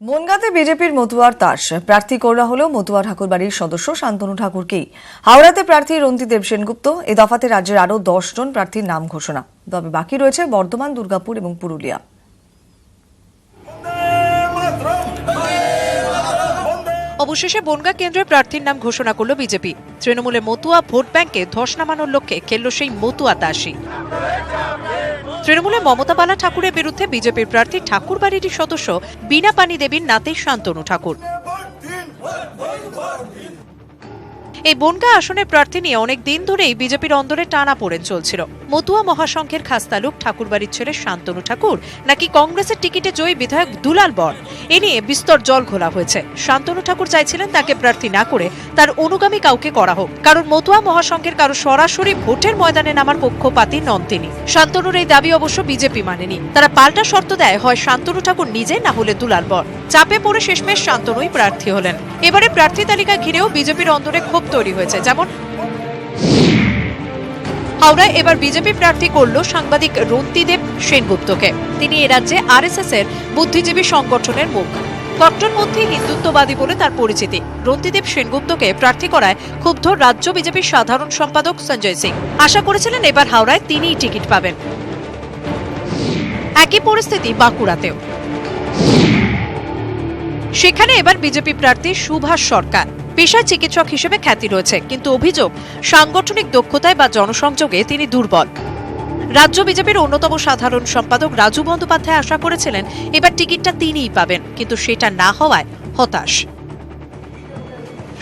বনগাঁতে বিজেপির মতুয়ার তাস প্রার্থী করা হলো মতুয়া ঠাকুরবাড়ির সদস্য শান্তনু ঠাকুরকেই। হাওড়াতে প্রার্থী রন্তিদেব সেনগুপ্ত। এ দফাতে রাজ্যের আরও 10 জন প্রার্থীর নাম ঘোষণা। তবে বাকি রয়েছে বর্ধমান, দুর্গাপুর এবং পুরুলিয়া। অবশেষে বনগাঁ কেন্দ্রে প্রার্থীর নাম ঘোষণা করল বিজেপি। তৃণমূলের মতুয়া ভোট ব্যাংকে ধস নামানোর লক্ষ্যে খেলল সেই মতুয়া তাসই। তৃণমূলে মমতা বালা ঠাকুরের বিরুদ্ধে বিজেপির প্রার্থী ঠাকুরবাড়ির সদস্য বীণা পানি দেবীর নাতি শান্তনু ঠাকুর। এই বনগাঁ আসনের প্রার্থী নিয়ে অনেক দিন ধরেই বিজেপির অন্দরে টানাপোড়েন চলছিল। মতুয়া মহাসংঘের খাসতালুক ঠাকুরবাড়ির ছেলে শান্তনু ঠাকুর নাকি কংগ্রেসের টিকিটে জয়ী বিধায়ক দুলাল বর, এ নিয়ে বিস্তর জল ঘোলা হয়েছে। শান্তনু ঠাকুর চাইছিলেন তাকে প্রার্থী না করে তার অনুগামী কাউকে করা হোক, কারণ মতুয়া মহাসংঘের কারো সরাসরি ভোটের ময়দানে নামার পক্ষপাতী নন তিনি। শান্তনুর এই দাবি অবশ্য বিজেপি মানেনি। তারা পাল্টা শর্ত দেয়, হয় শান্তনু ঠাকুর নিজে, না হলে দুলাল বর। চাপে পড়ে শেষমেশ শান্তনুই প্রার্থী হলেন। এবারে প্রার্থী তালিকা ঘিরেও বিজেপির অন্দরে ক্ষোভ তৈরি হয়েছে। যেমন হাওড়ায় এবার বিজেপি প্রার্থী করল সাংবাদিক রন্তিদেব সেনগুপ্তকে। তিনি এ রাজ্যে আরএসএস এর বুদ্ধিজীবী সংগঠনের মুখ। কট্টরপন্থী হিন্দুত্ববাদী বলে তার পরিচিতি। রন্তিদেব সেনগুপ্তকে প্রার্থী করায় ক্ষুব্ধ রাজ্য বিজেপির সাধারণ সম্পাদক সঞ্জয় সিং। আশা করেছিলেন এবার হাওড়ায় তিনিই টিকিট পাবেন। একই পরিস্থিতি বাঁকুড়াতেও। সেখানে এবার বিজেপি প্রার্থী সুভাষ সরকার। পেশায় চিকিৎসক হিসেবে খ্যাতি রয়েছে, কিন্তু অভিযোগ সাংগঠনিক দক্ষতায় বা জনসংযোগে তিনি দুর্বল। রাজ্য বিজেপির অন্যতম সাধারণ সম্পাদক রাজু বন্দ্যোপাধ্যায় আশা করেছিলেন এবার টিকিটটা তিনিই পাবেন, কিন্তু সেটা না হওয়ায় হতাশ।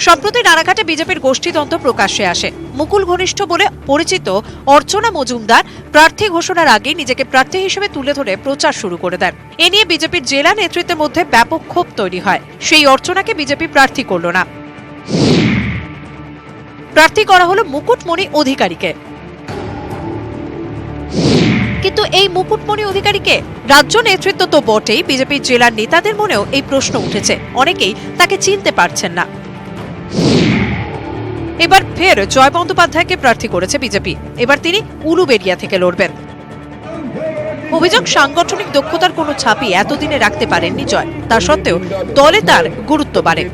সম্প্রতি রানাঘাটে বিজেপির গোষ্ঠীদ্বন্দ্ব প্রকাশ্যে আসে। মুকুল ঘনিষ্ঠ বলে পরিচিত অর্চনা মজুমদার প্রার্থী ঘোষণার আগে নিজেকে প্রার্থী হিসেবে তুলে ধরে প্রচার শুরু করে দেন। এ নিয়ে বিজেপির জেলা নেতৃত্বের মধ্যে ব্যাপক ক্ষোভ তৈরি হয়। সেই অর্চনাকে বিজেপি প্রার্থী করল না, প্রার্থী করা হলো মুকুটমণি অধিকারীকে। কিন্তু এই মুকুটমণি অধিকারীকে রাজ্য নেতৃত্ব তো বটেই, বিজেপির জেলার নেতাদের মনেও এই প্রশ্ন উঠেছে। অনেকেই তাকে চিনতে পারছেন না। এবার ফের জয় বন্দ্যোপাধ্যায়কে প্রার্থী করেছে বিজেপি। এবার তিনি উলুবেড়িয়া থেকে লড়বেন। অভিযোগ, সাংগঠনিক দক্ষতার কোনো ছাপই এতদিনে রাখতে পারেননি জয়। তা সত্ত্বেও দলে তার গুরুত্ব বাড়ে।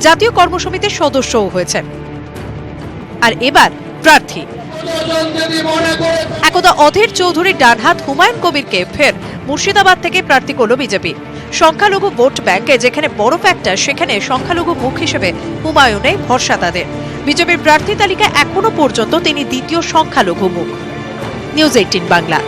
জাতীয় কর্মসমিতির সদস্যও হয়েছেন, আর এবার প্রার্থী। একদা অধীর চৌধুরীর ডানহাত হুমায়ুন কবিরকে ফের মুর্শিদাবাদ থেকে প্রার্থী করল বিজেপি। সংখ্যালঘু ভোট ব্যাংকে যেখানে বড় ফ্যাক্টর, সেখানে সংখ্যালঘু মুখ হিসেবে হুমায়ুনে ভরসা তাদের। বিজেপির প্রার্থী তালিকায় এখনো পর্যন্ত তিনি দ্বিতীয় সংখ্যালঘু মুখ। নিউজ 18 বাংলা।